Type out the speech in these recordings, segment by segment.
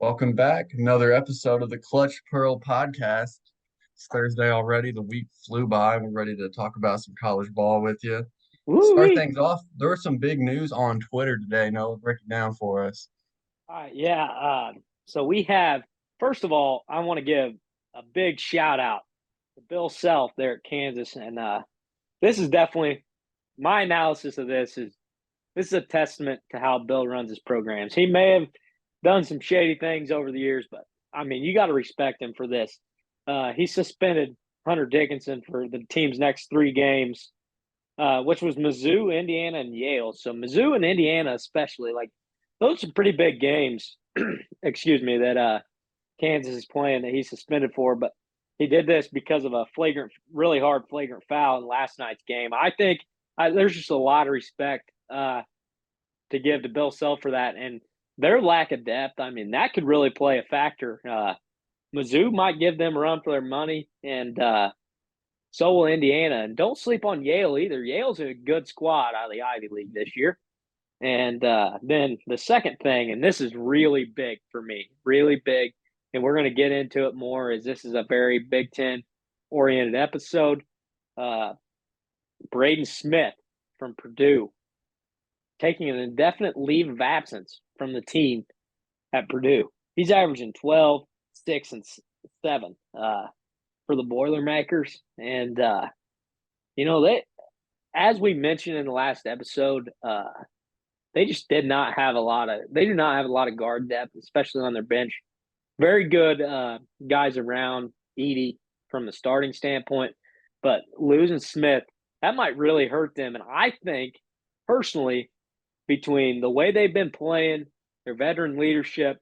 Welcome back. Another episode of the Clutch Pearl podcast. It's Thursday already. The week flew by. We're ready to talk about some college ball with you. Start Woo-wee. things off. There was some big news on Twitter today. Noah, break it down for us. All right, yeah. So we have, first of all, I want to give a big shout out to Bill Self there at Kansas. And this is definitely my analysis of this is a testament to how Bill runs his programs. He may have done some shady things over the years, but I mean, you got to respect him for this. He suspended Hunter Dickinson for the team's next three games, which was Mizzou, Indiana, and Yale. So Mizzou and Indiana, especially, like those are pretty big games. Excuse me, that Kansas is playing that he's suspended for, but he did this because of a really hard flagrant foul in last night's game. I think there's just a lot of respect to give to Bill Self for that, and their lack of depth. I mean, that could really play a factor. Mizzou might give them a run for their money, and so will Indiana. And don't sleep on Yale either. Yale's a good squad out of the Ivy League this year. And then the second thing, and this is really big for me, really big, and we're going to get into it more, is this is a very Big Ten oriented episode. Uh, Braden Smith from Purdue taking an indefinite leave of absence from the team at Purdue. He's averaging 12, 6, and 7 for the Boilermakers. And, they, as we mentioned in the last episode, they just do not have a lot of guard depth, especially on their bench. Very good guys around Edey from the starting standpoint, but losing Smith, that might really hurt them. And I think, personally, between the way they've been playing, their veteran leadership,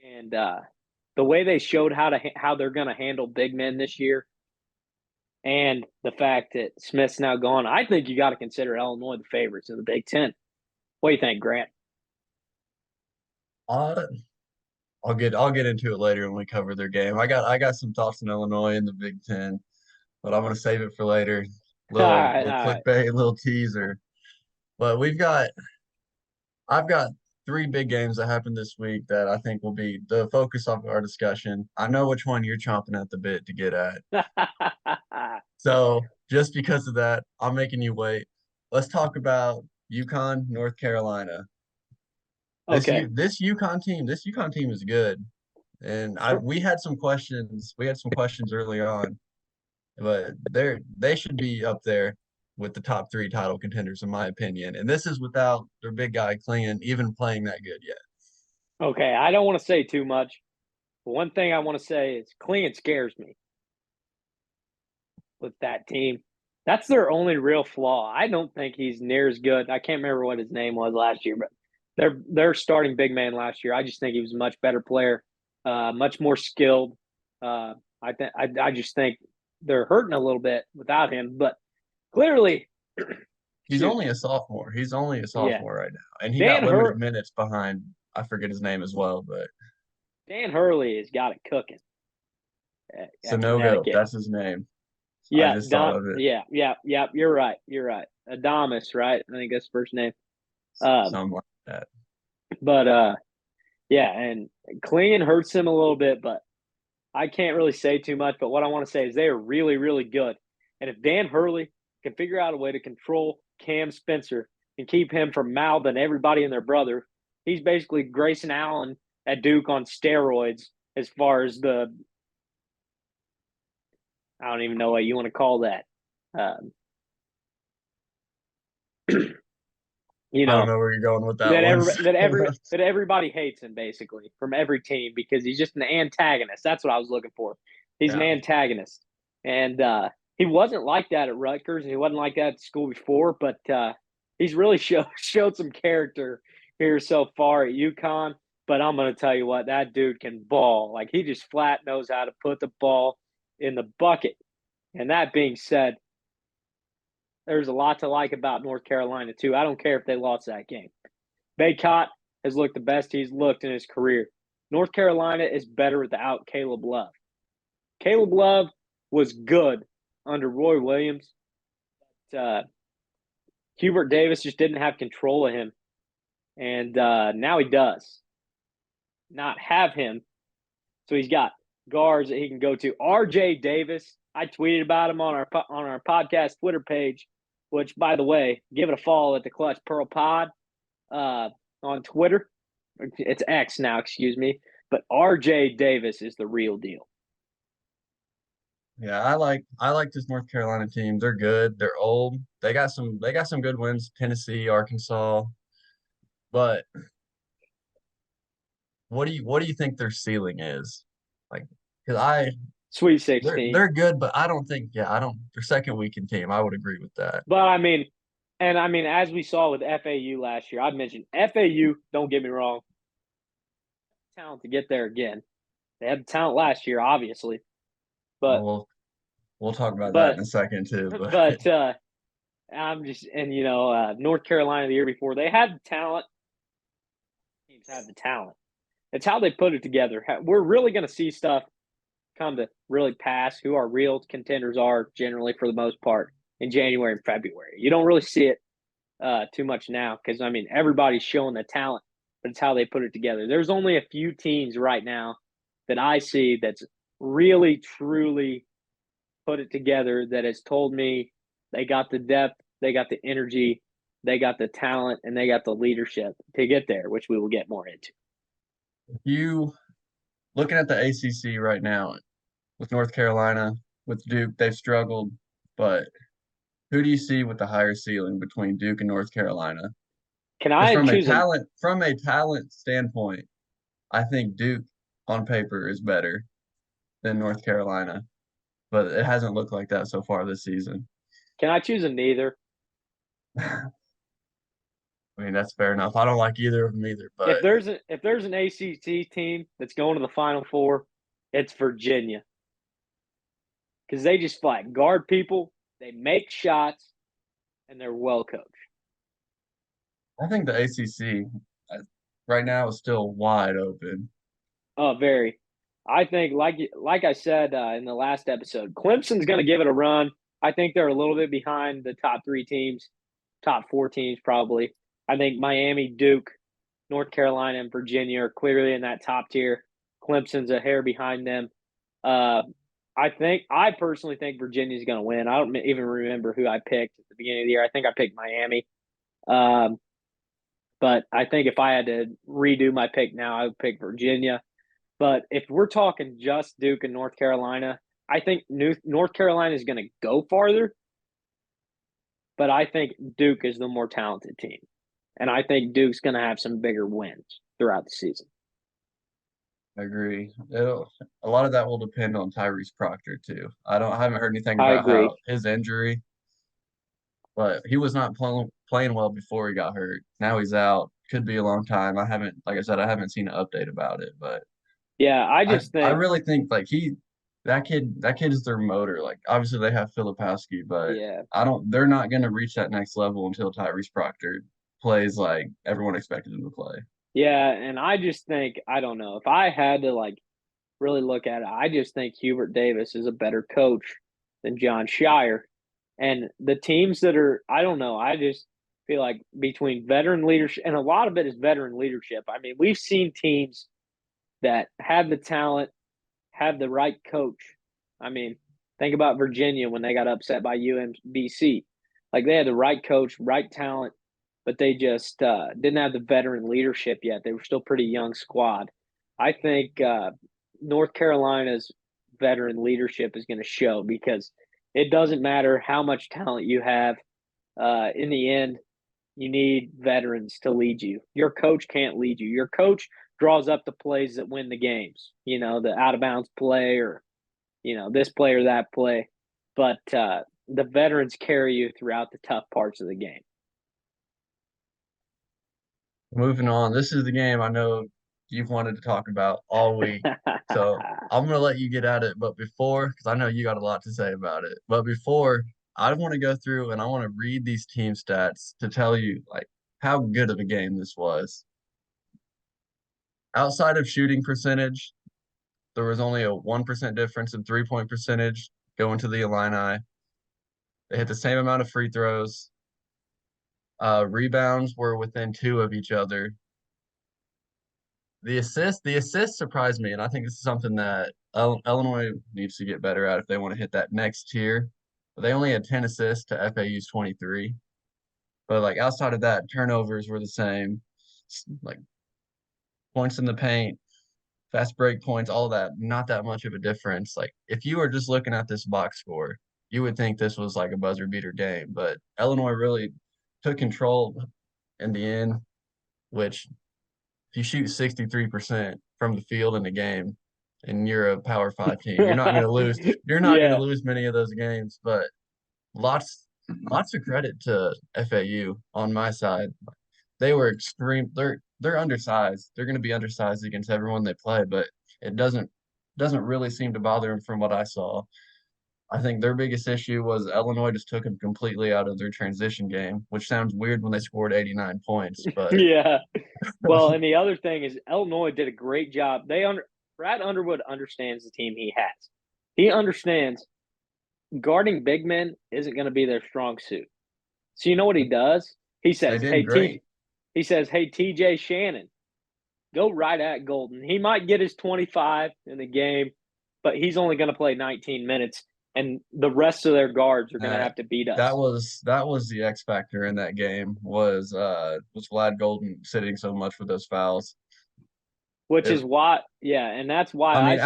and the way they showed how they're going to handle big men this year, and the fact that Smith's now gone, I think you got to consider Illinois the favorites in the Big Ten. What do you think, Grant? Uh, I'll get into it later when we cover their game. I got some thoughts on Illinois in the Big Ten, but I'm gonna save it for later. All Little right, all little right. clickbait, little teaser. But I've got three big games that happened this week that I think will be the focus of our discussion. I know which one you're chomping at the bit to get at. So just because of that, I'm making you wait. Let's talk about UConn, North Carolina. Okay. This UConn team is good. And we had some questions. We had some questions early on, but they should be up there with the top three title contenders, in my opinion. And this is without their big guy Klingon even playing that good yet. Okay. I don't want to say too much. But one thing I want to say is Clean scares me with that team. That's their only real flaw. I don't think he's near as good. I can't remember what his name was last year, but their starting big man last year. I just think he was a much better player, much more skilled. I just think they're hurting a little bit without him. But clearly, He's excuse only me, a sophomore. He's only a yeah, sophomore right now, and he got Dan limited Hur minutes behind. I forget his name as well, but Dan Hurley has got it cooking at Sanogo, Connecticut. that's his name. I Yeah, just thought Don. of it. Yeah. You're right. You're right. Adamas, right? I think that's the first name. Um, Something like that. but yeah, and Klingon hurts him a little bit, but I can't really say too much. But what I want to say is they are really, really good. And if Dan Hurley can figure out a way to control Cam Spencer and keep him from mouthing everybody and their brother, he's basically Grayson Allen at Duke on steroids as far as the I don't even know what you want to call that. Um, you I don't know, know where you're going with that that one. everybody hates him basically from every team because he's just an antagonist. That's what I was looking for. He's an Yeah. antagonist, and he wasn't like that at Rutgers, and he wasn't like that at school before. But he's really showed some character here so far at UConn. But I'm going to tell you what, that dude can ball. Like he just flat knows how to put the ball in the bucket. And that being said, there's a lot to like about North Carolina too. I don't care if they lost that game. Baycott has looked the best he's looked in his career. North Carolina is better without Caleb Love. Caleb Love was good under Roy Williams. But, Hubert Davis just didn't have control of him, and now he does. not have him. So he's got guards that he can go to. R.J. Davis, I tweeted about him on our podcast Twitter page, which, by the way, give it a follow at the Clutch Pearl Pod on Twitter. It's X now, excuse me. But R.J. Davis is the real deal. Yeah, I like this North Carolina team. They're good. They're old. They got some good wins, Tennessee, Arkansas. But what do you think their ceiling is? Like, because Sweet they're 16. they're good, but I don't think I don't their second weekend team. I would agree with that. But I mean, as we saw with FAU last year, I've mentioned FAU, don't get me wrong, talent to get there again. They had the talent last year, obviously. Well, But we'll talk about that but in a second too. But but I'm just and North Carolina the year before, they had the talent. Teams have the talent. It's how they put it together. We're really going to see stuff come to really pass who our real contenders are generally for the most part in January and February. You don't really see it too much now because I mean everybody's showing the talent, but it's how they put it together. There's only a few teams right now that I see that's really truly put it together that has told me they got the depth, they got the energy, they got the talent, and they got the leadership to get there, which we will get more into. you looking at the ACC right now with North Carolina, with Duke, they've struggled, but who do you see with the higher ceiling between Duke and North Carolina? Can Because I choose a from a talent standpoint, I think Duke on paper is better than North Carolina, but it hasn't looked like that so far this season. can I choose a neither? I mean, that's fair enough. I don't like either of them either, but If there's an ACC team that's going to the Final Four, it's Virginia because they just flat guard people, they make shots, and they're well coached. I think the ACC right now is still wide open. Oh, very. I think, like I said in the last episode, Clemson's going to give it a run. I think they're a little bit behind the top three teams, top four teams probably. I think Miami, Duke, North Carolina, and Virginia are clearly in that top tier. Clemson's a hair behind them. Uh, I personally think Virginia's going to win. I don't even remember who I picked at the beginning of the year. I think I picked Miami. Um, but I think if I had to redo my pick now, I would pick Virginia. But if we're talking just Duke and North Carolina, I think North Carolina is going to go farther, but I think Duke is the more talented team. And I think Duke's going to have some bigger wins throughout the season. I agree. A lot of that will depend on Tyrese Proctor too. I haven't heard anything I about agree. how his injury, but he was not playing well before he got hurt. Now he's out. Could be a long time. Like I said, I haven't seen an update about it, but Yeah, I I just I think, really think like that kid is their motor. Like obviously they have Filipowski, but yeah, they're not gonna reach that next level until Tyrese Proctor plays like everyone expected him to play. yeah. And I just think, I don't know, if I had to like really look at it, I just think Hubert Davis is a better coach than John Shire. And the teams that are, I don't know, I just feel like between veteran leadership, and a lot of it is veteran leadership. I mean, we've seen teams that have the talent, have the right coach. I mean, think about Virginia when they got upset by UMBC. Like they had the right coach, right talent, but they just didn't have the veteran leadership yet. They were still pretty young squad. I think North Carolina's veteran leadership is going to show because it doesn't matter how much talent you have. In the end, you need veterans to lead you. Your coach can't lead you. Your coach draws up the plays that win the games. You know, the out of bounds play or this play or that play. But the veterans carry you throughout the tough parts of the game. Moving on, this is the game I know you've wanted to talk about all week. So I'm gonna let you get at it, but because I know you got a lot to say about it. But before, I want to go through and I want to read these team stats to tell you like how good of a game this was. Outside of shooting percentage, there was only a 1% difference in 3-point percentage going to the Illini. They hit the same amount of free throws. Rebounds were within two of each other. the assist surprised me, and I think this is something that Illinois needs to get better at if they want to hit that next tier. But they only had 10 assists to FAU's 23. But like outside of that, turnovers were the same. Like points in the paint, fast break points, all that, not that much of a difference. Like if you were just looking at this box score, you would think this was like a buzzer beater game. But Illinois really took control in the end, which if you shoot 63% from the field in a game and you're a Power Five team, you're not going to lose. You're not going to Yeah. lose many of those games. But lots, lots of credit to FAU on my side. They were extreme. They're undersized. They're going to be undersized against everyone they play, but it doesn't really seem to bother them from what I saw. I think their biggest issue was Illinois just took them completely out of their transition game, which sounds weird when they scored 89 points, but Yeah. Well, and the other thing is Illinois did a great job. Brad Underwood understands the team he has. He understands guarding big men isn't going to be their strong suit. So you know what he does? He they says, did "Hey great. TJ Shannon, go right at Golden. He might get his 25 in the game, but he's only going to play 19 minutes, and the rest of their guards are going to Uh, have to beat that us." was that was the X factor in that game was Vlad Golden sitting so much with those fouls. Which It, is why, yeah, and that's why I I mean, say,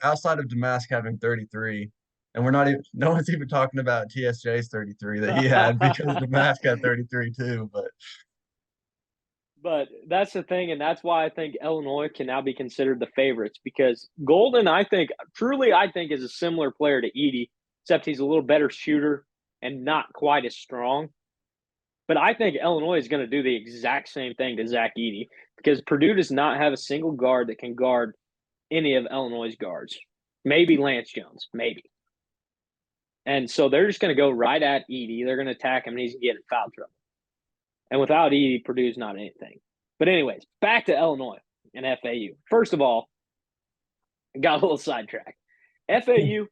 outside of Damask having 33, and we're not even no one's even talking about TSJ's 33 that he had because Damask had 33 too. But but that's the thing, and that's why I think Illinois can now be considered the favorites because Golden, I think, is a similar player to Edie, except he's a little better shooter and not quite as strong. But I think Illinois is going to do the exact same thing to Zach Edey because Purdue does not have a single guard that can guard any of Illinois' guards. Maybe Lance Jones, maybe. And so they're just going to go right at Edey. They're going to attack him, and he's going to get in foul trouble. And without Edey, Purdue's not anything. But anyways, back to Illinois and FAU. First of all, got a little sidetracked. FAU,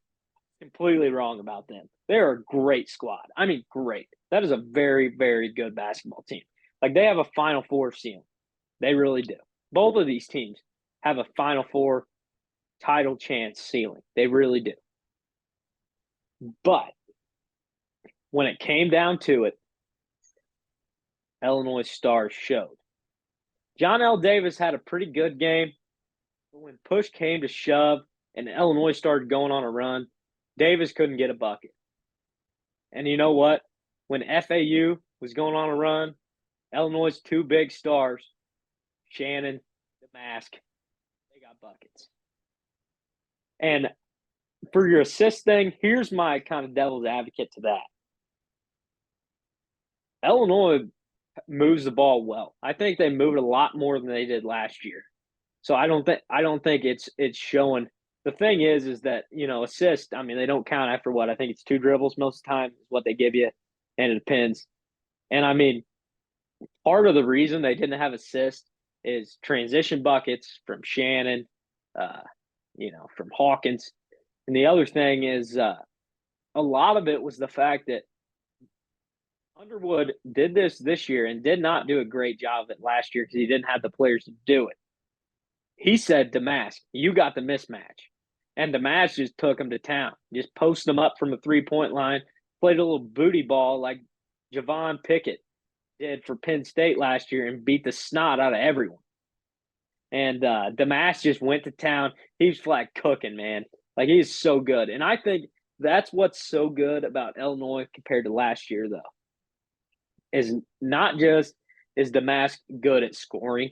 completely wrong about them. They're a great squad. I mean, great. That is a very, very good basketball team. Like they have a Final Four ceiling. They really do. Both of these teams have a Final Four title chance ceiling. They really do. But when it came down to it, Illinois stars showed. John L. Davis had a pretty good game, but when push came to shove and Illinois started going on a run, Davis couldn't get a bucket. And you know what? When FAU was going on a run, Illinois' two big stars, Shannon, DOMASK, they got buckets. And for your assist thing, here's my kind of devil's advocate to that. Illinois moves the ball well. I think they moved a lot more than they did last year. So I don't think it's showing. The thing is that assist. I mean, they don't count after what I think it's two dribbles most of the time is what they give you, and it depends. And I mean, part of the reason they didn't have assist is transition buckets from Shannon, uh, from Hawkins, and the other thing is a lot of it was the fact that Underwood did this year and did not do a great job of it last year because he didn't have the players to do it. He said, "DOMASK, you got the mismatch." And DOMASK just took him to town, just posted him up from the 3-point line, played a little booty ball like Javon Pickett did for Penn State last year and beat the snot out of everyone. And DOMASK just went to town. He's flat cooking, man. Like he's so good. And I think that's what's so good about Illinois compared to last year, though, is not just is DOMASK good at scoring,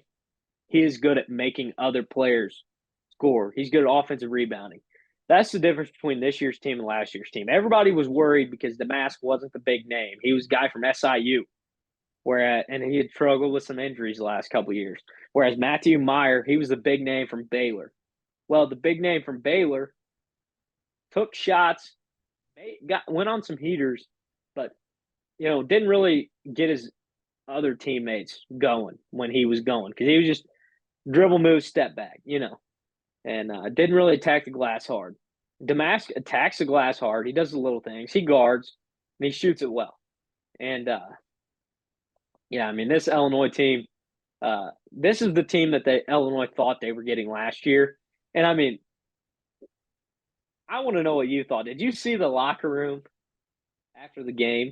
he is good at making other players score. He's good at offensive rebounding. That's the difference between this year's team and last year's team. Everybody was worried because DOMASK wasn't the big name. He was a guy from SIU, and he had struggled with some injuries the last couple of years. Whereas Matthew Meyer, he was the big name from Baylor. Well, the big name from Baylor took shots, went on some heaters, but didn't really get his other teammates going when he was going because he was just dribble move, step back, and didn't really attack the glass hard. DOMASK attacks the glass hard. He does the little things. He guards and he shoots it well. And yeah, I mean this Illinois team, This is the team that Illinois thought they were getting last year. And I mean, I want to know what you thought. Did you see the locker room after the game?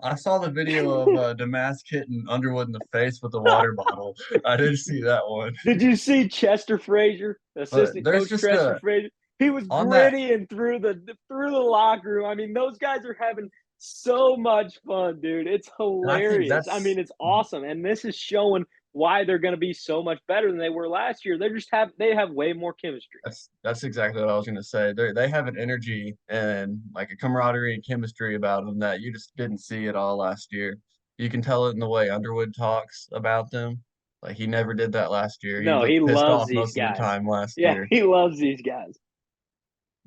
I saw the video of Damask hitting Underwood in the face with the water bottle. I didn't see that one. Did you see Chester Frazier, But assistant there's coach just Chester a Frazier? He was on that. grinning through the locker room. I mean, those guys are having so much fun, dude. It's And I think hilarious. I mean, it's awesome, and this is showing why they're going to be so much better than they were last year. They have way more chemistry. that's exactly what I was gonna say. They have an energy and like a camaraderie and chemistry about them that you just didn't see at all last year. You can tell it in the way Underwood talks about them. Like he never did that last year. He No, he looked pissed loves off these most of the guys. time last Yeah, year. he loves these guys.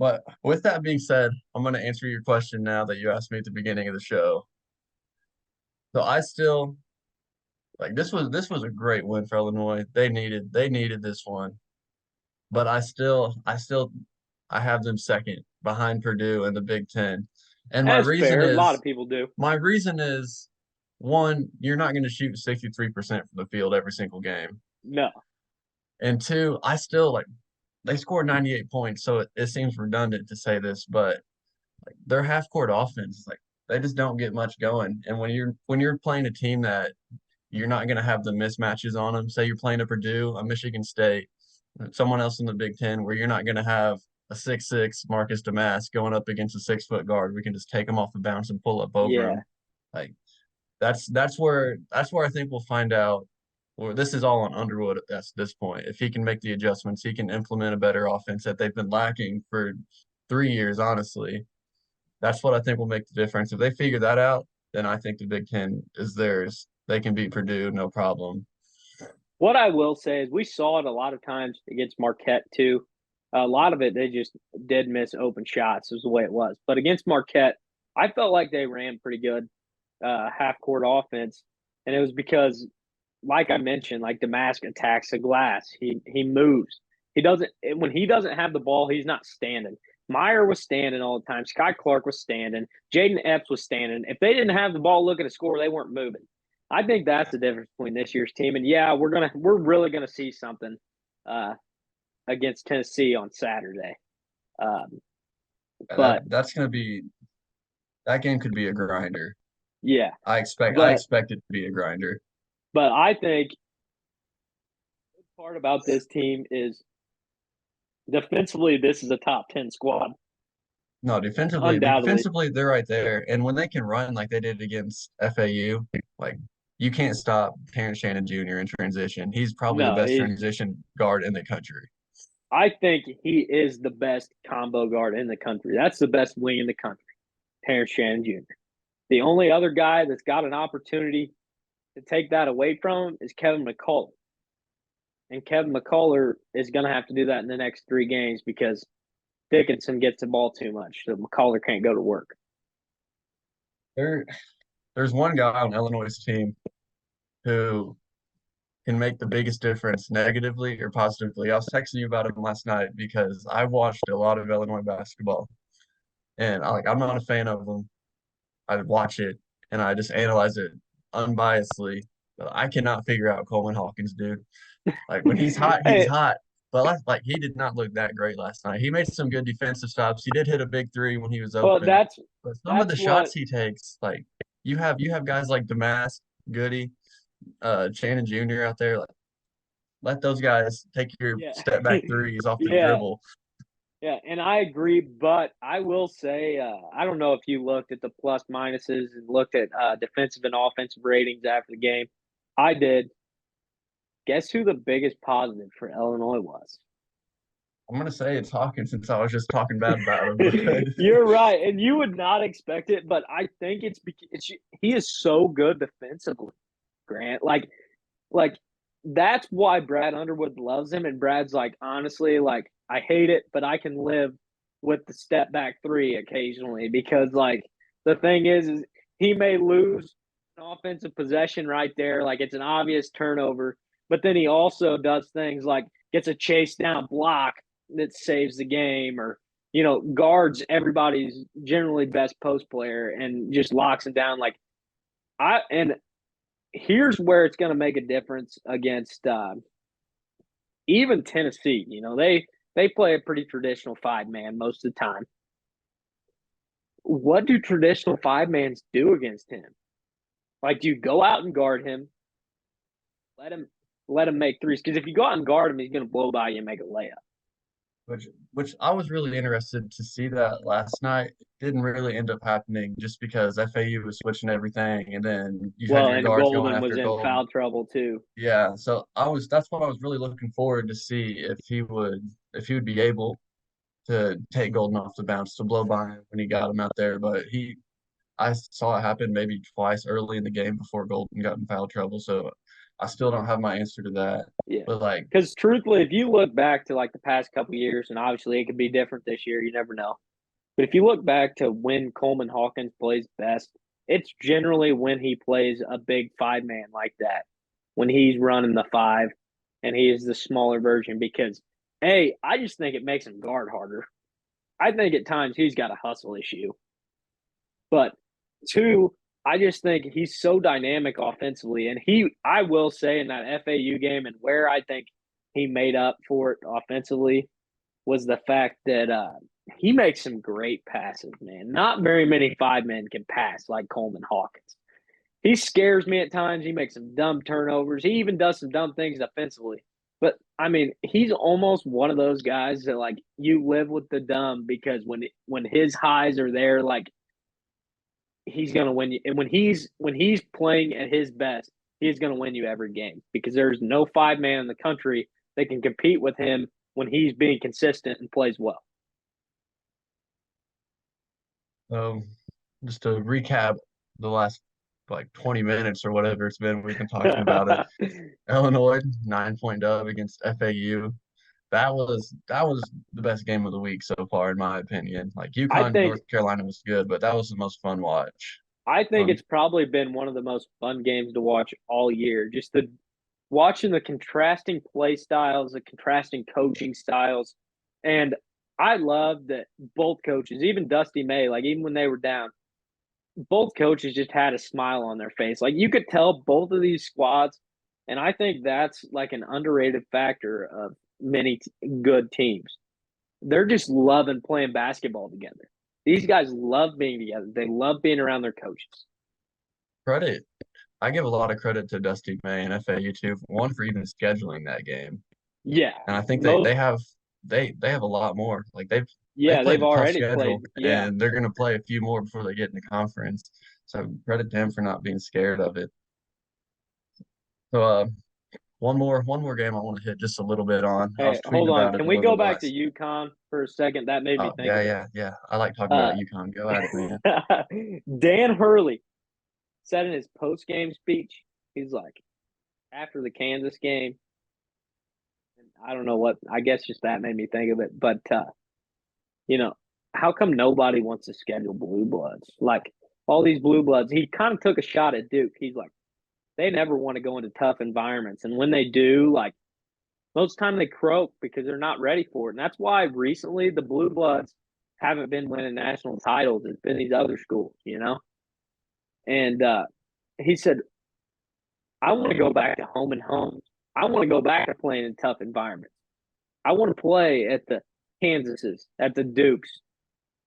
But with that being said, I'm gonna answer your question now that you asked me at the beginning of the show. So I still like this was a great win for Illinois. They needed this one. But I have them second behind Purdue in the Big Ten. And my That's reason fair. A lot of is people do. my reason is one, you're not going to shoot 63% from the field every single game. No. And two, I still like they scored 98 points, so it seems redundant to say this, but like their half court offense, like they just don't get much going. And when you're playing a team that you're not going to have the mismatches on them, say you're playing a Purdue, a Michigan State, someone else in the Big Ten, where you're not going to have a 6'6" Marcus Damask going up against a 6 foot guard. We can just take him off the bounce and pull up over Yeah. him. Like that's where I think we'll find out. Well, this is all on Underwood at this point. If he can make the adjustments, he can implement a better offense that they've been lacking for 3 years, honestly. That's what I think will make the difference. If they figure that out, then I think the Big Ten is theirs. They can beat Purdue, no problem. What I will say is we saw it a lot of times against Marquette too. A lot of it they just did miss open shots is the way it was. But against Marquette, I felt like they ran pretty good half court offense, and it was because, like I mentioned, like Damask attacks the glass. He moves. He doesn't when he doesn't have the ball, he's not standing. Meyer was standing all the time. Sky Clark was standing. Jaden Epps was standing. If they didn't have the ball looking to score, they weren't moving. I think that's the difference between this year's team. And yeah, we're really gonna see something uh, against Tennessee on Saturday. Um, but That's gonna be that game could be a grinder. yeah, I but expect it to be a grinder. I think the part about this team is defensively, this is a top 10 squad, No, undoubtedly. defensively they're right there. And when they can run like they did against FAU, like you can't stop Terrence Shannon Jr. in transition. He's probably the No, best transition guard in the country. I think he is the best combo guard in the country. That's the best wing in the country, Terrence Shannon Jr. The only other guy that's got an opportunity to take that away from him is Kevin McCullough. And Kevin McCullough is going to have to do that in the next 3 games because Dickinson gets the ball too much, so McCullough can't go to work. There, there's one guy on Illinois' team who can make the biggest difference negatively or positively. I was texting you about him last night because I watched a lot of Illinois basketball, and I'm not a fan of them. I watch it and I just analyze it unbiasedly. But I cannot figure out Coleman Hawkins, dude. Like when he's hot, he's Hey, hot. But like he did not look that great last night. He made some good defensive stops. He did hit a big three when he was well, open. But some of the that's what shots he takes, like you have guys like Damask, Goody, Shannon Jr. out there. Like let those guys take your yeah. step back threes off the Yeah, dribble. yeah, and I agree, but I will say I don't know if you looked at the plus minuses and looked at defensive and offensive ratings after the game. I did. Guess who the biggest positive for Illinois was? I'm gonna say it's Hawkins since I was just talking bad about him. But You're right, and you would not expect it, but I think it's he is so good defensively, Grant. Like that's why Brad Underwood loves him, and Brad's like, honestly, like I hate it, but I can live with the step back three occasionally because like the thing is he may lose an offensive possession right there, like it's an obvious turnover, but then he also does things like gets a chase down block that saves the game or guards everybody's generally best post player and just locks him down like I and here's where it's going to make a difference against even Tennessee. They play a pretty traditional 5-man most of the time. What do traditional 5-mans do against him? Like, do you go out and guard him? Let him let him make threes. Because if you go out and guard him, he's going to blow by you and make a layup. which I was really interested to see that last night. It didn't really end up happening just because FAU was switching everything, and then you had Well, your and guards going Golden was after in Golden. foul trouble too. Yeah, so that's what I was really looking forward to see if he would be able to take Golden off the bounce to blow by him when he got him out there. But I saw it happen maybe twice early in the game before Golden got in foul trouble. So I still don't have my answer to that. Yeah. But like, Because truthfully, if you look back to like the past couple years, and obviously it could be different this year, you never know. But if you look back to when Coleman Hawkins plays best, it's generally when he plays a big 5-man like that, when he's running the 5 and he is the smaller version. Because, A, I just think it makes him guard harder. I think at times he's got a hustle issue. But 2, I just think he's so dynamic offensively. And I will say in that FAU game, and where I think he made up for it offensively was the fact that he makes some great passes, man. Not very many 5 men can pass like Coleman Hawkins. He scares me at times. He makes some dumb turnovers. He even does some dumb things offensively. But I mean, he's almost one of those guys that like you live with the dumb because when his highs are there, like he's gonna win you. And when he's playing at his best, he's gonna win you every game because there's no 5-man in the country that can compete with him when he's being consistent and plays well. um, just to recap the last like 20 minutes or whatever it's been, we've been talking about it. Illinois 9 point dub against FAU. That was the best game of the week so far, in my opinion. Like I UConn, think North Carolina was good, but that was the most fun watch. I think Fun. it's probably been one of the most fun games to watch all year. Just the watching the contrasting play styles, the contrasting coaching styles, and I love that both coaches, even Dusty May, like even when they were down, both coaches just had a smile on their face. Like you could tell both of these squads, and I think that's like an underrated factor of many good teams. They're just loving playing basketball together. These guys love being together. They love being around their coaches. Credit. I give a lot of credit to Dusty May and FAU too. One for even scheduling that game, Yeah, and I think most they have a lot more. Like they've yeah, they've played a tough already schedule, played. Yeah. and they're gonna play a few more before they get into conference. So credit to him for not being scared of it. So one more game I want to hit just a little bit on. I Hey, was tweeting hold on. about it Can a we little go bit back to last. UConn for a second? That made me Oh think yeah, of it. yeah, yeah. I like talking about UConn. Go at it, man. Dan Hurley said in his post game speech, he's like, after the Kansas game, and I don't know what, I guess just that made me think of it. But, you know, how come nobody wants to schedule blue bloods? Like all these blue bloods, he kind of took a shot at Duke. He's like, they never want to go into tough environments. And when they do, like, most of the time they croak because they're not ready for it. And that's why recently the Blue Bloods haven't been winning national titles. It's been these other schools, you know? And he said, I want to go back to home and homes. I want to go back to playing in tough environments. I want to play at the Kansases, at the Dukes.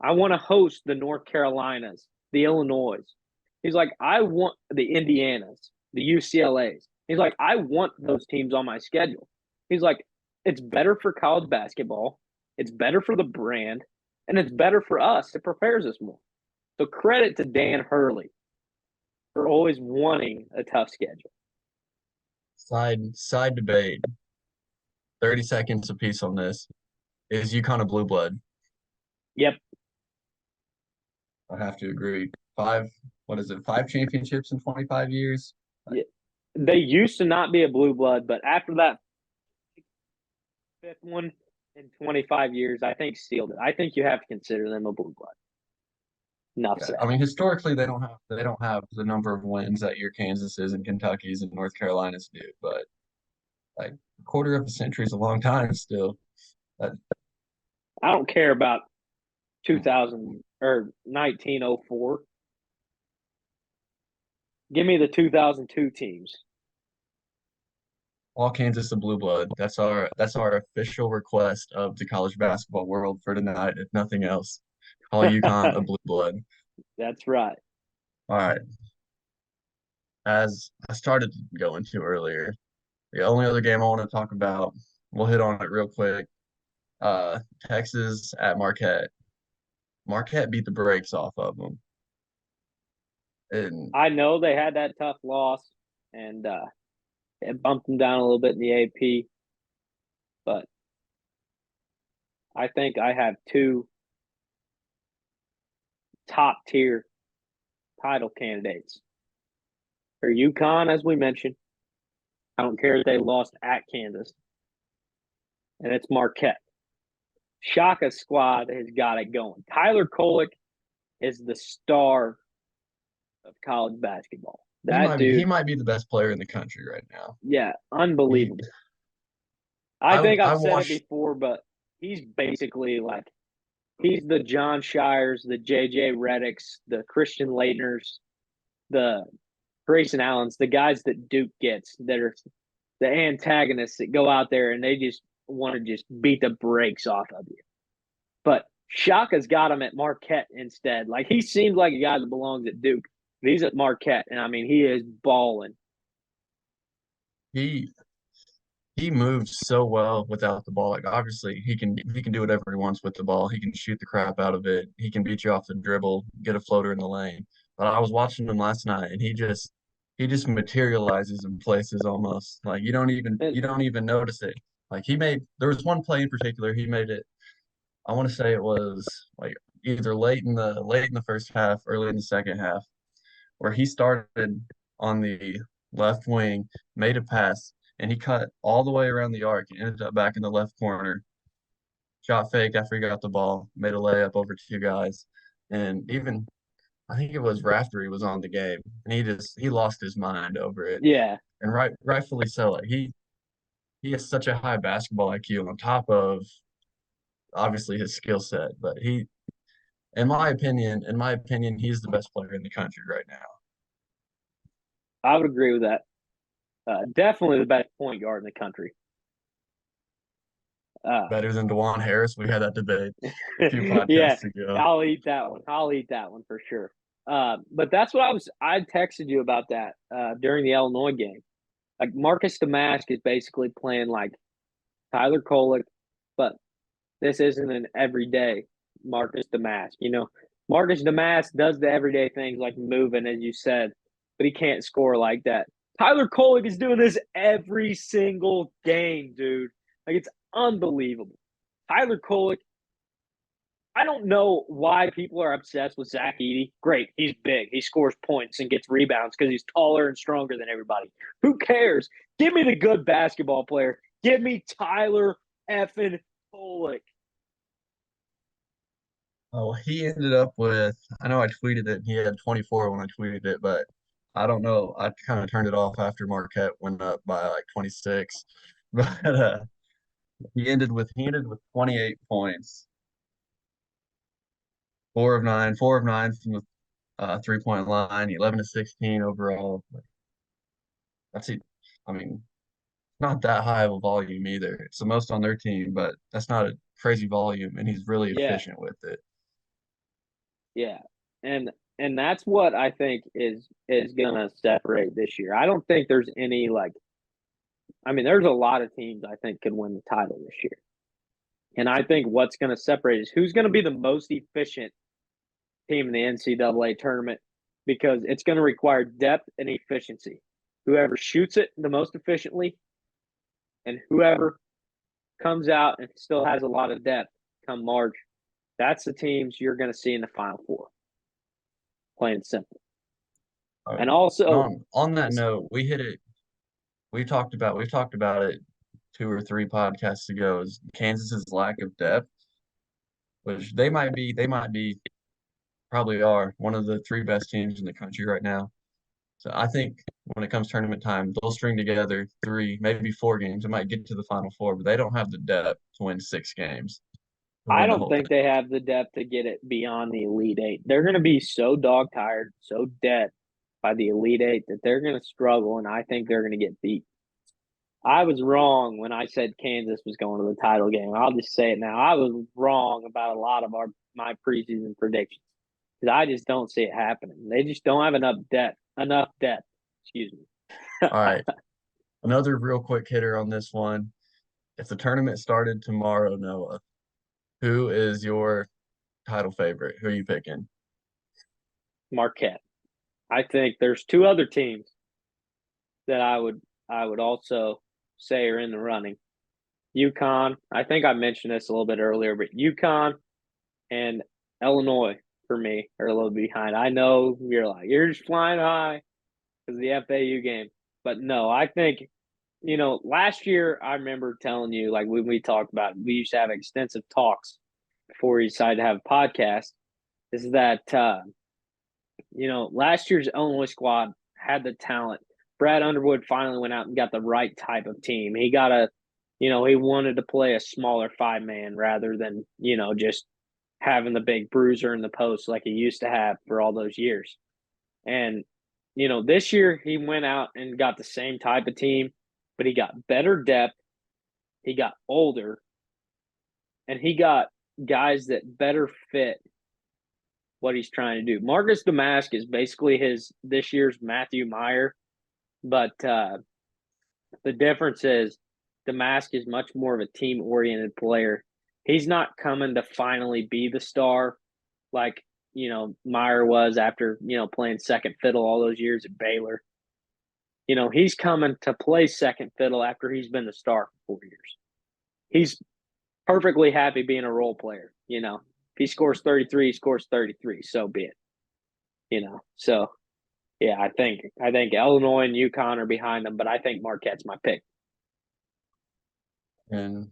I want to host the North Carolinas, the Illinois. He's like, I want the Indianas, the UCLAs. He's like, I want those teams on my schedule. He's like, it's better for college basketball. It's better for the brand. And it's better for us. It prepares us more. So credit to Dan Hurley for always wanting a tough schedule. Side debate. 30 seconds apiece on this. Is UConn a blue blood? Yep. I have to agree. What is it? 5 championships in 25 years? Yeah. They used to not be a blue blood, but after that fifth one in 25 years, I think sealed it. I think you have to consider them a blue blood. Enough Yeah, said. I mean historically they don't have the number of wins that your Kansases and Kentuckys and North Carolinas do, but like a quarter of a century is a long time still. That, I don't care about 2000 or 1904. Give me the 2002 teams. All Kansas a blue blood. That's our official request of the college basketball world for tonight, if nothing else. Call UConn a blue blood. That's right. All right. As I started to go into earlier, the only other game I want to talk about, we'll hit on it real quick. Texas at Marquette. Marquette beat the brakes off of them. And I know they had that tough loss, and it bumped them down a little bit in the AP, but I think I have two top tier title candidates. For UConn, as we mentioned, I don't care if they lost at Kansas, and it's Marquette. Shaka's squad has got it going. Tyler Kolek is the star of college basketball. That he dude, might be the best player in the country right now. yeah, He unbelievable. I I think I've I said it watched before, but he's basically like he's the John Shires, the JJ Reddicks, the Christian Leitners, the Grayson Allens, the guys that Duke gets that are the antagonists that go out there and they just want to just beat the brakes off of you. But Shaka's got him at Marquette instead. Like he seems like a guy that belongs at Duke. But he's at Marquette, and I mean he is balling. he he moves so well without the ball. Like obviously he can do whatever he wants with the ball. He can shoot the crap out of it. He can beat you off the dribble, get a floater in the lane. But I was watching him last night and he just materializes in places almost. Like And you don't even notice it. Like there was one play in particular, he made it, I want to say it was like either late in the first half, early in the second half, where he started on the left wing, made a pass, and he cut all the way around the arc and ended up back in the left corner. Shot fake after he got the ball, made a layup over two guys. And even I think it was Raftery was on the game, and he lost his mind over it. yeah, And rightfully so. Like he has such a high basketball IQ on top of obviously his skill set. But in my opinion, he's the best player in the country right now. I would agree with that. Definitely the best point guard in the country. Uh, Better than DeJuan Harris. We had that debate a few yeah, podcasts ago. I'll eat that one. I'll eat that one for sure. But that's what I texted you about that during the Illinois game. Like Marcus Damask is basically playing like Tyler Kolek, but this isn't an everyday Marcus Damask. You know, Marcus Damask does the everyday things like moving, as you said, but he can't score like that. Tyler Kolek is doing this every single game, dude. Like it's unbelievable. Tyler Kolek, I don't know why people are obsessed with Zach Edey. Great, he's big. He scores points and gets rebounds because he's taller and stronger than everybody. Who cares? Give me the good basketball player. Give me Tyler effing Kolek. Oh, he ended up with, I know I tweeted it. He had 24 when I tweeted it, but I don't know. I kind of turned it off after Marquette went up by like 26. But he ended with 28 points, 4 of 9 from the 3-point line, 11 to 16 overall. That's it. I mean, not that high of a volume either. It's the most on their team, but that's not a crazy volume, and he's really Yeah, efficient with it. yeah. And and that's what I think is gonna separate this year. I don't think there's any like I mean, there's a lot of teams I think could win the title this year. And I think what's gonna separate is who's gonna be the most efficient team in the NCAA tournament because it's going to require depth and efficiency. Whoever shoots it the most efficiently and whoever comes out and still has a lot of depth come March, that's the teams you're going to see in the Final Four. Plain and simple. Uh, And and also, on that note, we hit it. We've talked about it 2 or 3 podcasts ago. Is Kansas's lack of depth, which they might be probably are one of the 3 best teams in the country right now. So I think when it comes tournament time, they'll string together 3, maybe 4 games. It might get to the Final Four, but they don't have the depth to win 6 games to I win the don't whole think thing. they have the depth to get it beyond the Elite Eight. They're going to be so dog tired, so dead by the Elite Eight that they're going to struggle, and I think they're going to get beat. I was wrong when I said Kansas was going to the title game. I'll just say it now. I was wrong about a lot of my preseason predictions because I just don't see it happening. They just don't have enough depth. Enough depth. Excuse me. All right. Another real quick hitter on this one. If the tournament started tomorrow, Noah, who is your title favorite? Who are you picking? Marquette. I think there's two other teams that I would also say are in the running. UConn. I think I mentioned this a little bit earlier, but UConn and Illinois for me are a little behind. I know you're just flying high because of the FAU game, but no, I think last year I remember telling you like when we talked about it, we used to have extensive talks before we decided to have a podcast. Is that last year's Illinois squad had the talent. Brad Underwood finally went out and got the right type of team. He got he wanted to play a smaller 5-man rather than, just having the big bruiser in the post like he used to have for all those years. And, this year he went out and got the same type of team, but he got better depth. He got older and he got guys that better fit what he's trying to do. Marcus DOMASK is basically this year's Matthew Meyer, but the difference is DOMASK is much more of a team-oriented player. He's not coming to finally be the star like, Meyer was after, playing second fiddle all those years at Baylor. He's coming to play second fiddle after he's been the star for 4 years. He's perfectly happy being a role player, If he scores 33, he scores 33, so be it. So yeah, I think Illinois and UConn are behind them, but I think Marquette's my pick. And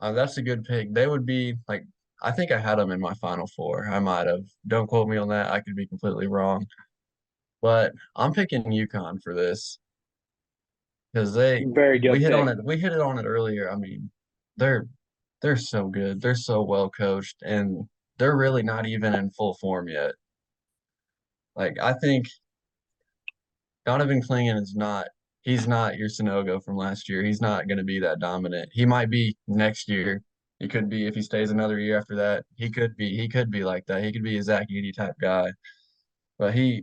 that's a good pick. They would be like, I think I had them in my Final Four. I might have. Don't quote me on that. I could be completely wrong. But I'm picking UConn for this because Very we good hit on pick. it. We hit it on it earlier. I mean, they're they're so good. They're so well coached, and they're really not even in full form yet. Like I think Donovan Clingan is not. He's not your Sonogo from last year. He's not going to be that dominant. He might be next year. He could be if he stays another year after that. He could be. He could be like that. He could be a Zach Edey type guy. But he's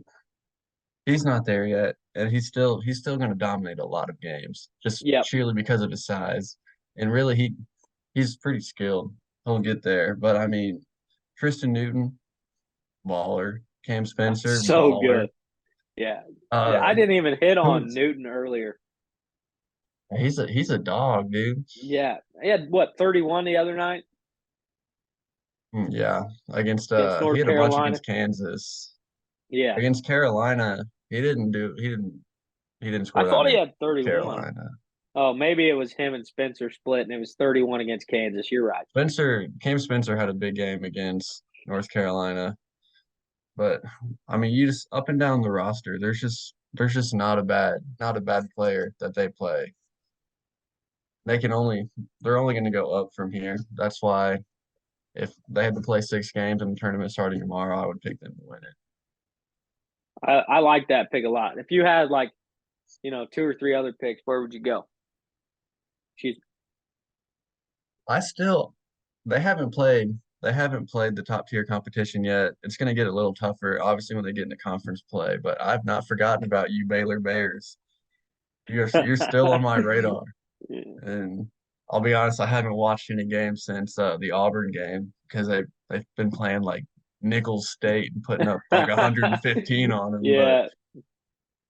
not there yet, and he's still going to dominate a lot of games just Yep. sheerly because of his size. And really, he's pretty skilled. He'll get there. But I mean, Tristan Newton, baller. Cam Spencer, So baller. good. Yeah. Uh, I didn't even hit on who's Newton earlier. he's a dog, dude. Yeah. He had what, 31 the other night Yeah, against against he North had a bunch Carolina? against Kansas. Yeah. Against Carolina, he didn't I score that thought he many had 31. Carolina. Oh, maybe it was him and Spencer split and it was 31 against Kansas. You're right. Cam Spencer had a big game against North Carolina, but I mean, you just up and down the roster, there's just not a bad player that they play. They're only going to go up from here. That's why if they had to play 6 games in the tournament starting tomorrow, I would pick them to win it. I like that pick a lot. If you had like, two or three other picks, where would you go? Excuse I still they haven't played the top tier competition yet. It's going to get a little tougher, obviously, when they get into conference play. But I've not forgotten about you, Baylor Bears. You're still on my radar, me. and I'll be honest, I haven't watched any games since the Auburn game because they've been playing like Nichols State and putting up like 115 on them. But Yeah,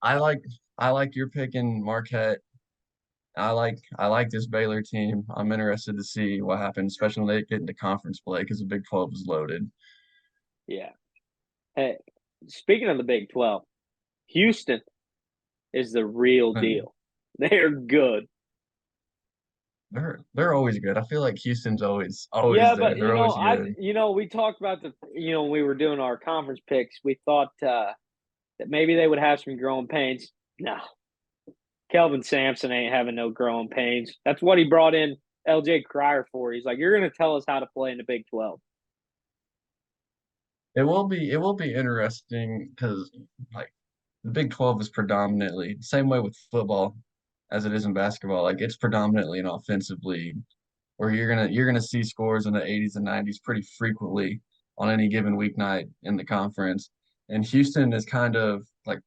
I like I like your picking Marquette. I like this Baylor team. I'm interested to see what happens, especially when they get into conference play because the Big 12 is loaded. yeah. Hey, speaking of the Big 12, Houston is the real And deal. They're good. they're always good. I feel like Houston's always Yeah, there. but They're always good. we talked about when we were doing our conference picks, we thought that maybe they would have some growing pains. No, Kelvin Sampson ain't having no growing pains. That's what he brought in LJ Cryer for. He's like, you're going to tell us how to play in the Big 12. It will be interesting because like the Big 12 is predominantly same way with football as it is in basketball. Like it's predominantly an offensive league where you're gonna see scores in the 80s and 90s pretty frequently on any given weeknight in the conference. And Houston is kind of like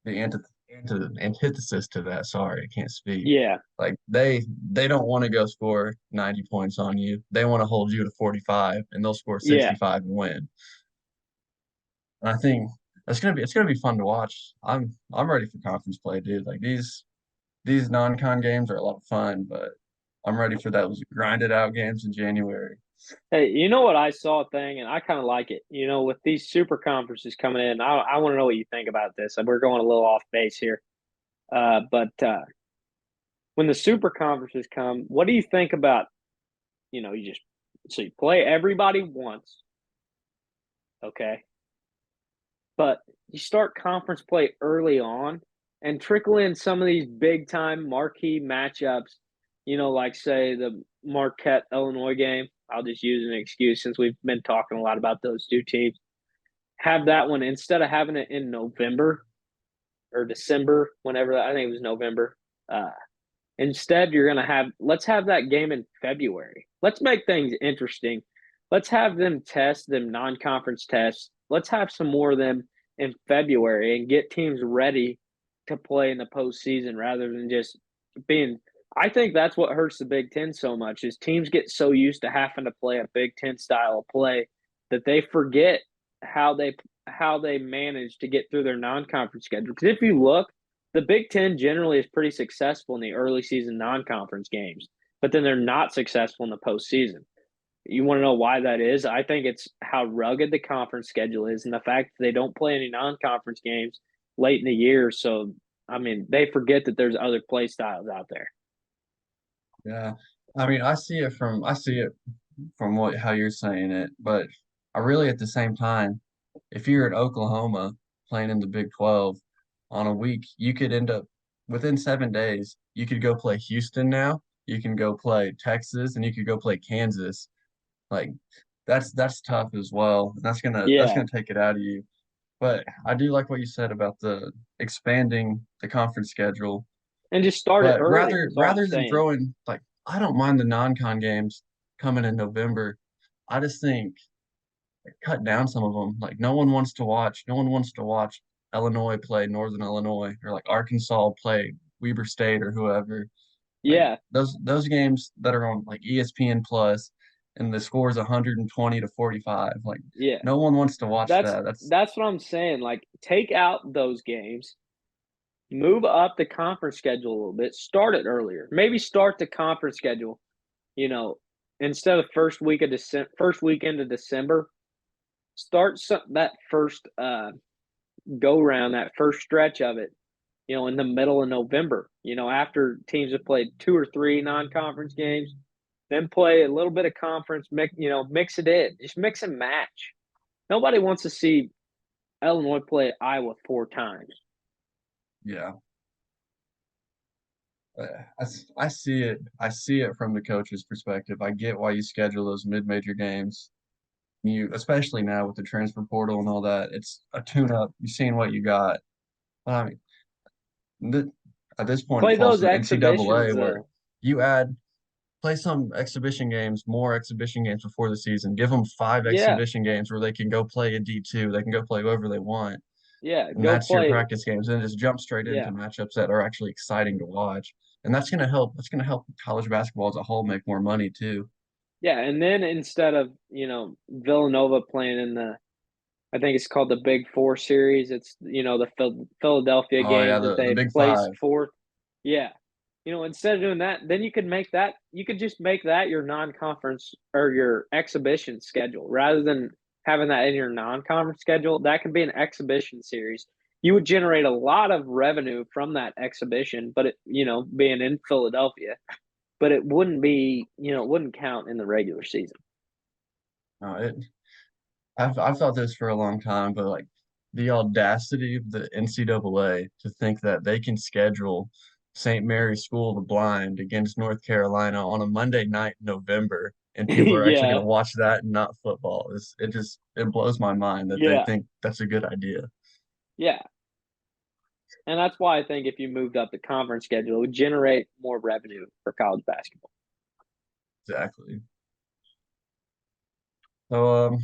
the antithesis to that. Sorry, I can't speak. Yeah, Like they don't want to go score 90 points on you. They want to hold you to 45 and they'll score yeah. 65 and win. And I think it's gonna be fun to watch. I'm ready for conference play, dude. Like these non-con games are a lot of fun, but I'm ready for those grinded out games in January. Hey, you know what I saw a thing, and I kind of like it. With these super conferences coming in, I want to know what you think about this. And we're going a little off base here, but when the super conferences come, what do you think about? You just so you play everybody once, okay, but you start conference play early on and trickle in some of these big time marquee matchups. Like say the Marquette Illinois game. I'll just use an excuse since we've been talking a lot about those two teams. Have that one instead of having it in November or December, whenever I think it was November. Uh, Instead, you're gonna have let's have that game in February. Let's make things interesting. Let's have them test them non-conference tests. Let's have some more of them in February and get teams ready to play in the postseason rather than just being. I think that's what hurts the Big Ten so much is teams get so used to having to play a Big Ten style of play that they forget how they how they manage to get through their non-conference schedule. Because if you look, the Big Ten generally is pretty successful in the early season non-conference games, but then they're not successful in the postseason. You want to know why that is? I think it's how rugged the conference schedule is and the fact that they don't play any non-conference games late in the year. So, I mean, they forget that there's other play styles out there. Yeah. I mean, I see it from what how you're saying it, but I really at the same time, if you're at Oklahoma playing in the Big 12 on a week, you could end up within 7 days, you could go play Houston now, you can go play Texas, and you could go play Kansas. Like that's tough as well. That's Yeah, gonna take it out of you. But I do like what you said about the expanding the conference schedule. and just start it But earlier. rather Is all I'm rather than saying. throwing like I don't mind the non-con games coming in November. I just think cut down some of them. Like no one wants to watch Illinois play Northern Illinois or like Arkansas play Weber State or whoever. Like Yeah, those games that are on like ESPN Plus and the score is 120 to 45. Like yeah. no one wants to watch That's that. That's that's what I'm saying. Like, take out those games, move up the conference schedule a little bit, start it earlier. Maybe start the conference schedule, you know, instead of first weekend of December, start that first go round, that first stretch of it, in the middle of November. After teams have played two or three non-conference games, then play a little bit of conference, mix it in, just mix and match. Nobody wants to see Illinois play Iowa four times. yeah. I see it. I see it from the coach's perspective. I get why you schedule those mid-major games. You, especially now with the transfer portal and all that, it's a tune-up. You've seen what you got. But I mean, at this point, it Play falls those to the NCAA exhibitions where though. you play some exhibition games, more exhibition games before the season. Give them five Yeah, exhibition games where they can go play a D2. They can go play whoever they want. yeah. And Go that's your play. practice games. And just jump straight into Yeah, matchups that are actually exciting to watch. And that's gonna help college basketball as a whole make more money too. yeah. And then instead of Villanova playing in I think it's called the Big Four series. It's the Philadelphia Oh yeah, games that the they Big placed Five. fourth. Yeah, instead of doing that, then you could just make that your non-conference or your exhibition schedule rather than having that in your non-conference schedule. That could be an exhibition series. You would generate a lot of revenue from that exhibition, but being in Philadelphia, but it wouldn't count in the regular season. No, I've thought this for a long time, but like the audacity of the NCAA to think that they can schedule St. Mary's School of the Blind against North Carolina on a Monday night in November, and people are actually going Yeah, to watch that and not football. It blows my mind that they yeah, think that's a good idea. yeah. And that's why I think if you moved up the conference schedule, it would generate more revenue for college basketball. Exactly. So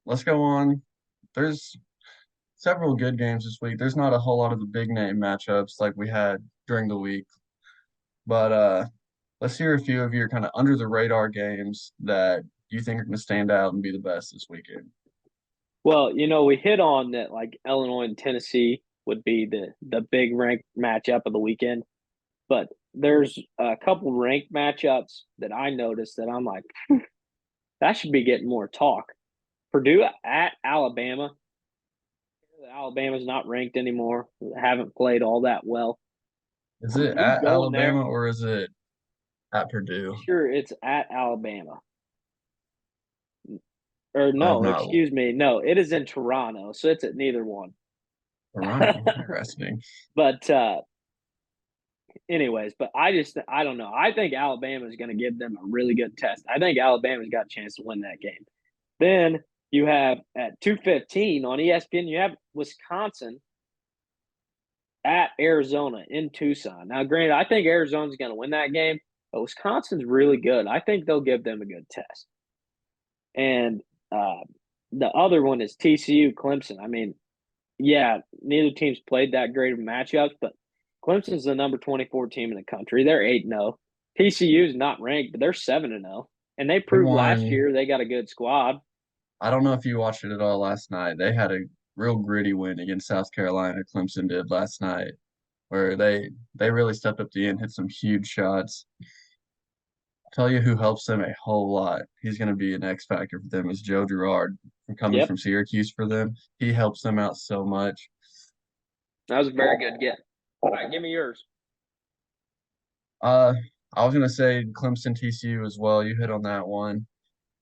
let's go on. There's several good games this week. There's not a whole lot of the big name matchups like we had during the week, but let's hear a few of your kind of under the radar games that you think are going to stand out and be the best this weekend. Well, we hit on that like Illinois and Tennessee would be the big ranked matchup of the weekend, but there's a couple ranked matchups that I noticed that I'm like, that should be getting more talk. Purdue at Alabama. Alabama's not ranked anymore. Haven't played all that well. Is it Purdue at going there. Alabama or is it at Purdue? Sure, it's at Alabama. Or I've no, not excuse me. No, it is in Toronto, so it's at neither one. Toronto. Interesting. But anyways, but I don't know. I think Alabama is going to give them a really good test. I think Alabama's got a chance to win that game. Then you have at 2:15 on ESPN, you have Wisconsin at Arizona in Tucson. Now, granted, I think Arizona's going to win that game, but Wisconsin's really good. I think they'll give them a good test. And the other one is TCU Clemson. I mean, yeah, neither team's played that great of matchups, but Clemson's the number 24 team in the country. They're 8-0. TCU's not ranked, but they're 7-0. And they They proved last won. year they got a good squad. I don't know if you watched it at all last night. They had a real gritty win against South Carolina. Clemson did last night, where they really stepped up the end, hit some huge shots. Tell you who helps them a whole lot. He's going to be an X factor for them is Joe Girard coming Yep, from Syracuse for them. He helps them out so much. that was a very good get. All right, give me yours. Uh, I was going to say Clemson TCU as well. You hit on that one.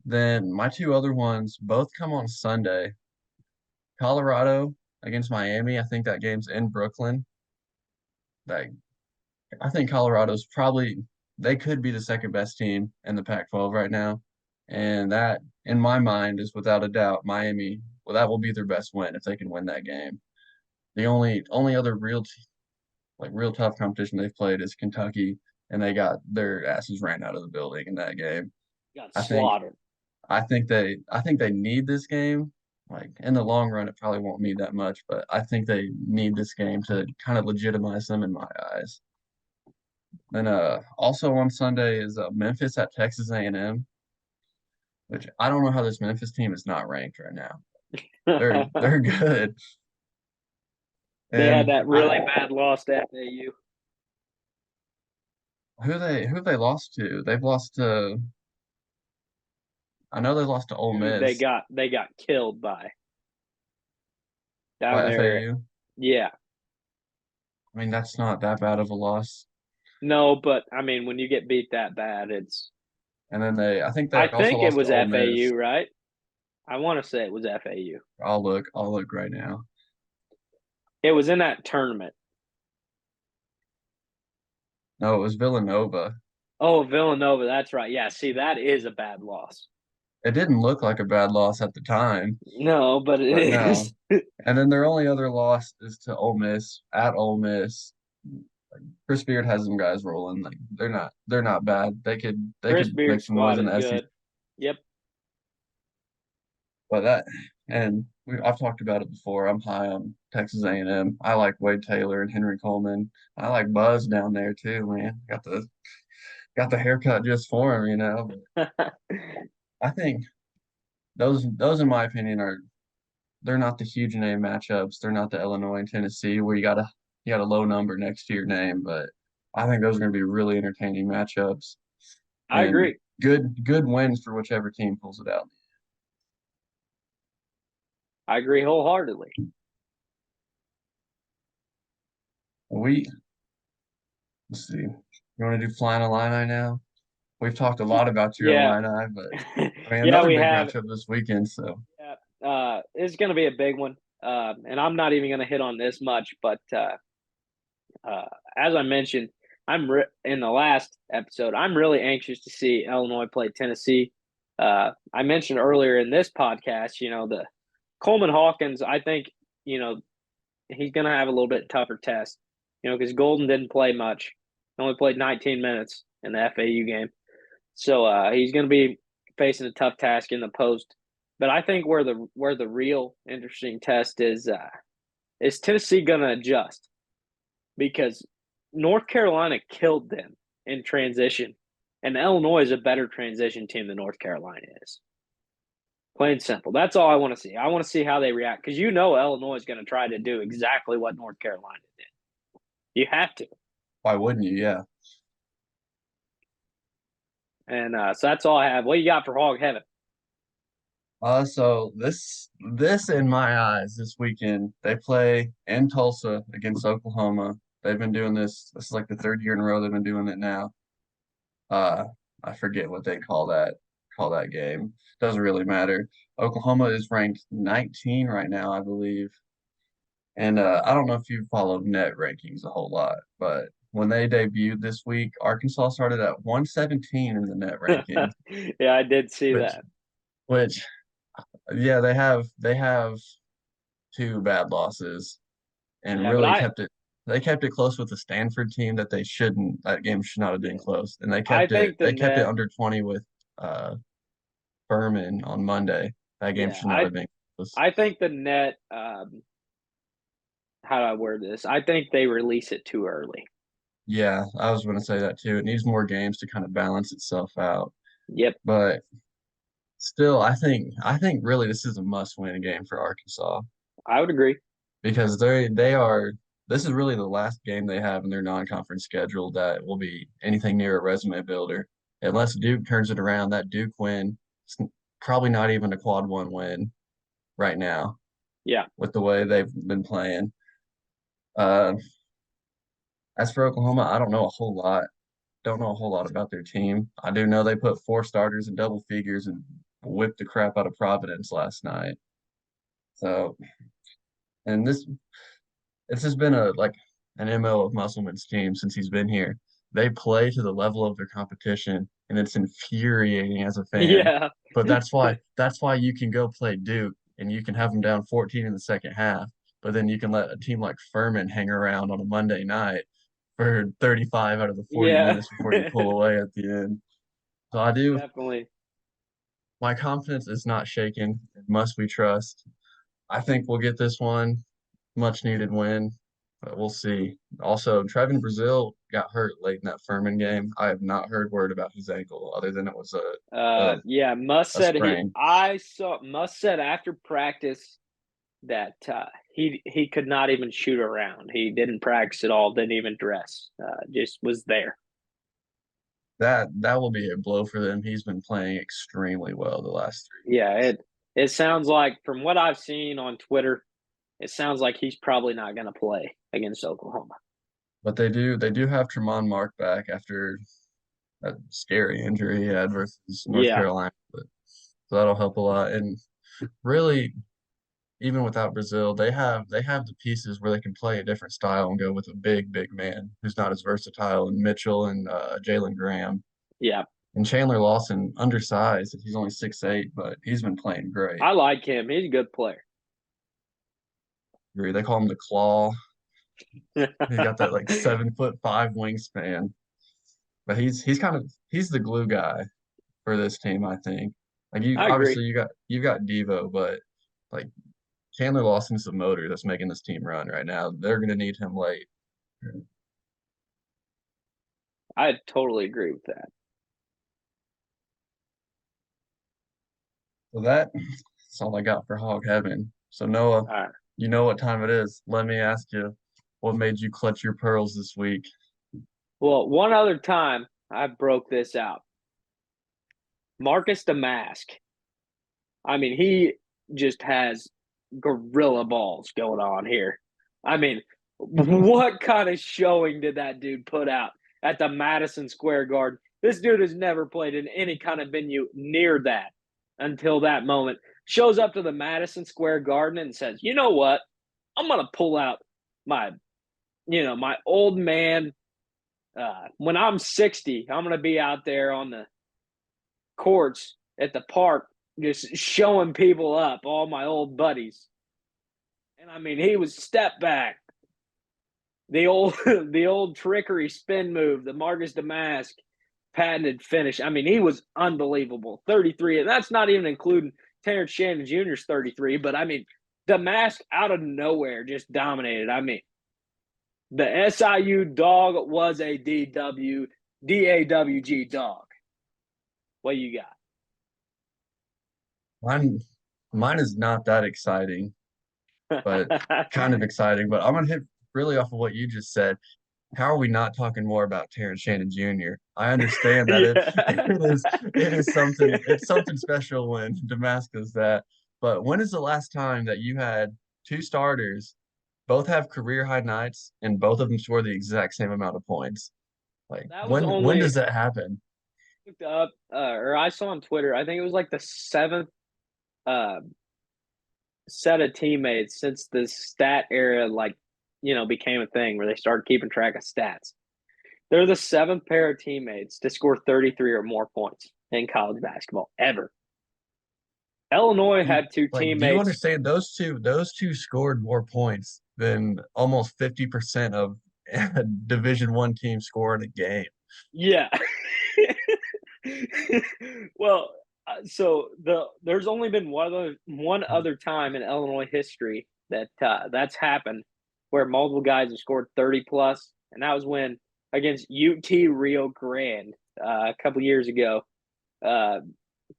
Then my two other ones both come on Sunday. Colorado against Miami. I think that game's in Brooklyn. That I think Colorado's probably they could be the second best team in the Pac-12 right now, and that in my mind is without a doubt Miami. Well, that will be their best win if they can win that game. The only other real tough competition they've played is Kentucky, and they got their asses ran out of the building in that game. Got I think slaughtered. I think they need this game. Like in the long run, it probably won't mean that much, but I think they need this game to kind of legitimize them in my eyes. Then also on Sunday is Memphis at Texas A&M, which I don't know how this Memphis team is not ranked right now. They're good. They had And that really bad loss to FAU. who they lost to? They've lost to I know they lost to Ole Who they Miss got killed down by there. FAU. Yeah. I mean, that's not that bad of a loss. No, but I mean, when you get beat that bad, it's. And then I think they I also think it lost to was Ole Miss. FAU, right? I want to say it was FAU. I'll look right now. It was in that tournament. No, it was Villanova. Oh, Villanova. That's right. Yeah. See, that is a bad loss. It didn't look like a bad loss at the time, No, but it but is. no. And then their only other loss is to Ole Miss at Ole Miss. Chris Beard has some guys rolling. Like they're not bad. They Chris could make Beard's some noise squad in is the SEC. good. Yep. But I've talked about it before. I'm high on Texas A&M. I like Wade Taylor and Henry Coleman. I like Buzz down there too, man. Got the haircut just for him, you know. I think those in my opinion are they're not the huge name matchups. They're not the Illinois and Tennessee where you got a low number next to your name, but I think those are going to be really entertaining matchups I and agree. good wins for whichever team pulls it out. I agree wholeheartedly. We let's see. You want to do flying Illini now? We've talked a lot about your Yeah. Illini, but I mean Yeah, another we big have. matchup this weekend. So Yeah. It's going to be a big one. And I'm not even going to hit on this much, but uh, as I mentioned, in the last episode. I'm really anxious to see Illinois play Tennessee. I mentioned earlier in this podcast, the Coleman Hawkins. I think you know he's going to have a little bit tougher test, because Golden didn't play much. He only played 19 minutes in the FAU game. So he's going to be facing a tough task in the post. But I think where the real interesting test is Tennessee going to adjust? Because North Carolina killed them in transition, and Illinois is a better transition team than North Carolina is. Plain and simple. That's all I want to see. I want to see how they react because Illinois is going to try to do exactly what North Carolina did. You have to. Why wouldn't you? Yeah. And so that's all I have. What you got for Hog Heaven? So this in my eyes this weekend they play in Tulsa against Oklahoma. They've been doing this. This is like the third year in a row they've been doing it now. Uh, I forget what they call that game. Doesn't really matter. Oklahoma is ranked 19 right now, I believe. And I don't know if you followed net rankings a whole lot, but when they debuted this week, Arkansas started at 117 in the net rankings, Yeah, I did see which that. which yeah, they have two bad losses and Yeah, but really kept it close with the Stanford team that they shouldn't that game should not have been close. And they I kept it think the they kept it net. under 20 with uh Furman on Monday. That game Yeah, should not have been close. I think the net. How do I word this? I think they release it too early. Yeah, I was going to say that too. It needs more games to kind of balance itself out. Yep, But still, I think really this is a must-win game for Arkansas I would agree. because they are this is really the last game they have in their non-conference schedule that will be anything near a resume builder. Unless Duke turns it around, that Duke win is probably not even a quad one win right now Yeah, with the way they've been playing. Uh, as for Oklahoma, I don't know a whole lot. Don't know a whole lot about their team. I do know they put four starters in double figures and whipped the crap out of Providence last night. So, and this has been an MO of Musselman's team since he's been here. They play to the level of their competition, and it's infuriating as a fan. yeah, But that's why you can go play Duke and you can have them down 14 in the second half, but then you can let a team like Furman hang around on a Monday night for 35 out of the 40 yeah. minutes before you pull away at the end. So Definitely. my confidence is not shaken. Must we trust? I think we'll get this one. Much needed win, but we'll see. Also, Trevin Brazil got hurt late in that Furman game. I have not heard word about his ankle other than it was a, Yeah. Musk a said he. sprain. I saw Musk said after practice that he could not even shoot around. He didn't practice at all. Didn't even dress. Just was there. That will be a blow for them. He's been playing extremely well the last 3 weeks. Yeah. It sounds like from what I've seen on Twitter, it sounds like he's probably not going to play against Oklahoma. But they do have Tremont Mark back after that scary injury he had versus North Yeah. Carolina. So that'll help a lot. And really, even without Brazil, they have the pieces where they can play a different style and go with a big man who's not as versatile and Mitchell and Jalen Graham Yeah. and Chandler Lawson, undersized. He's only 6'8", but he's been playing great. I like him. He's a good player. They call him the Claw. He got that like 7'5" wingspan, but he's the glue guy for this team. I think. Like you I agree. obviously you got Devo, but like Chandler Lawson's the motor that's making this team run right now. They're gonna need him late. I totally agree with that. So that's all I got for Hog Heaven. So Noah, All right. you know what time it is. Let me ask you, what made you clutch your pearls this week? Well, one other time I broke this out. Marcus DOMASK. I mean, he just has gorilla balls going on here. I mean, what kind of showing did that dude put out at the Madison Square Garden? This dude has never played in any kind of venue near that until that moment. Shows up to the Madison Square Garden and says, "You know what? I'm gonna pull out my, my old man. When I'm 60, I'm gonna be out there on the courts at the park, just showing people up, all my old buddies." And I mean, he was step back, the old the old trickery spin move, the Marcus Damask patented finish. I mean, he was unbelievable. 33. And that's not even including Terrence Shannon Jr.'s 33. But I mean, Damask out of nowhere just dominated. I mean, the SIU dog was a DAWG dog. What you Mine, mine is not that exciting, but got? kind of exciting. But I'm gonna hit really off of what you just said. How are we not talking more about Terrence Shannon Jr.? I understand that it Yeah. it is something it's something special when Damascus that. But when is the last time that you had two starters, both have career high nights, and both of them score the exact same amount of points? Like That was when only does that happen? looked up, or I saw on Twitter. I think it was like the seventh uh, set of teammates since the stat era, like became a thing where they started keeping track of stats. They're the seventh pair of teammates to score 33 or more points in college basketball ever. Illinois had two Do you teammates. understand those two scored more points than almost 50% of Division I teams score in a game. Yeah. Well, so there's only been one other time in Illinois history that that's happened where multiple guys have scored 30 plus, and that was when against UT Rio Grande a couple years ago. Uh,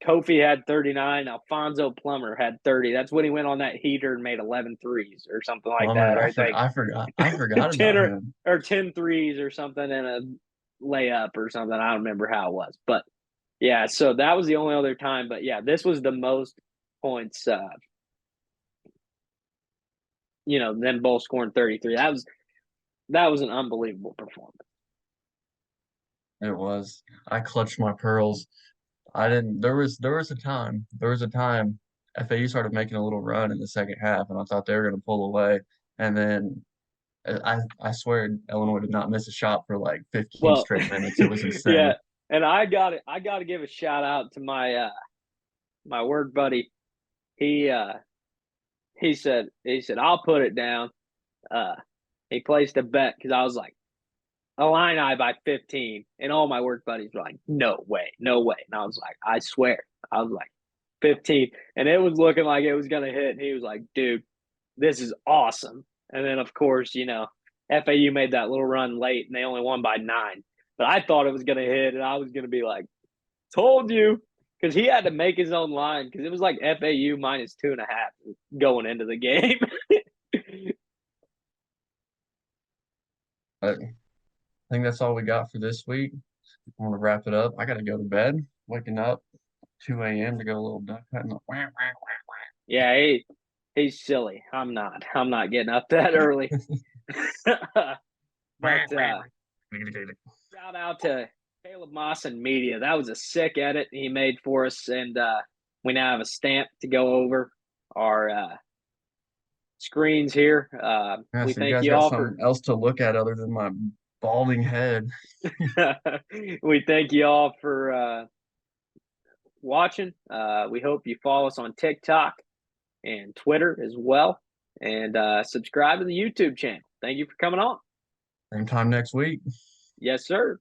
Kofi had 39. Alfonso Plummer had 30. That's when he went on that heater and made 11 threes or something like that. Plummer, Or I think I forgot 10 about him. or 10 threes or something and a layup or something. I don't remember how it was. But yeah, so that was the only other time. But yeah, this was the most points, them both scoring 33. That was an unbelievable performance. It was. I clutched my pearls. I didn't. There was a time FAU started making a little run in the second half, and I thought they were going to pull away. And then I swear Illinois did not miss a shot for like 15 Well, straight minutes. It was yeah, insane. and I got to give a shout out to my work buddy. He uh he said I'll put it down. Uh he placed a bet because I was like Illini by 15, and all my work buddies were like, no way, no way. And I was like, I swear. I was like 15, and it was looking like it was gonna hit. And he was like, dude, this is awesome. And then of course, FAU made that little run late, and they only won by 9. But I thought it was gonna hit, and I was gonna be like, told you, because he had to make his own line because it was like FAU minus 2.5 going into the game. But I think that's all we got for this week. I want to wrap it up. I got to go to bed. Waking up 2 a.m. to go a little duck hunting. Yeah, he's silly. I'm not getting up that early. But shout out to Caleb Moss and media. That was a sick edit he made for us, and we now have a stamp to go over our screens here. Yeah, We so you thank guys you got all for something else to look at other than my balding head. we thank you all for watching. We hope you follow us on TikTok and Twitter as well, and subscribe to the YouTube channel. Thank you for coming on. Same time next week. Yes, sir.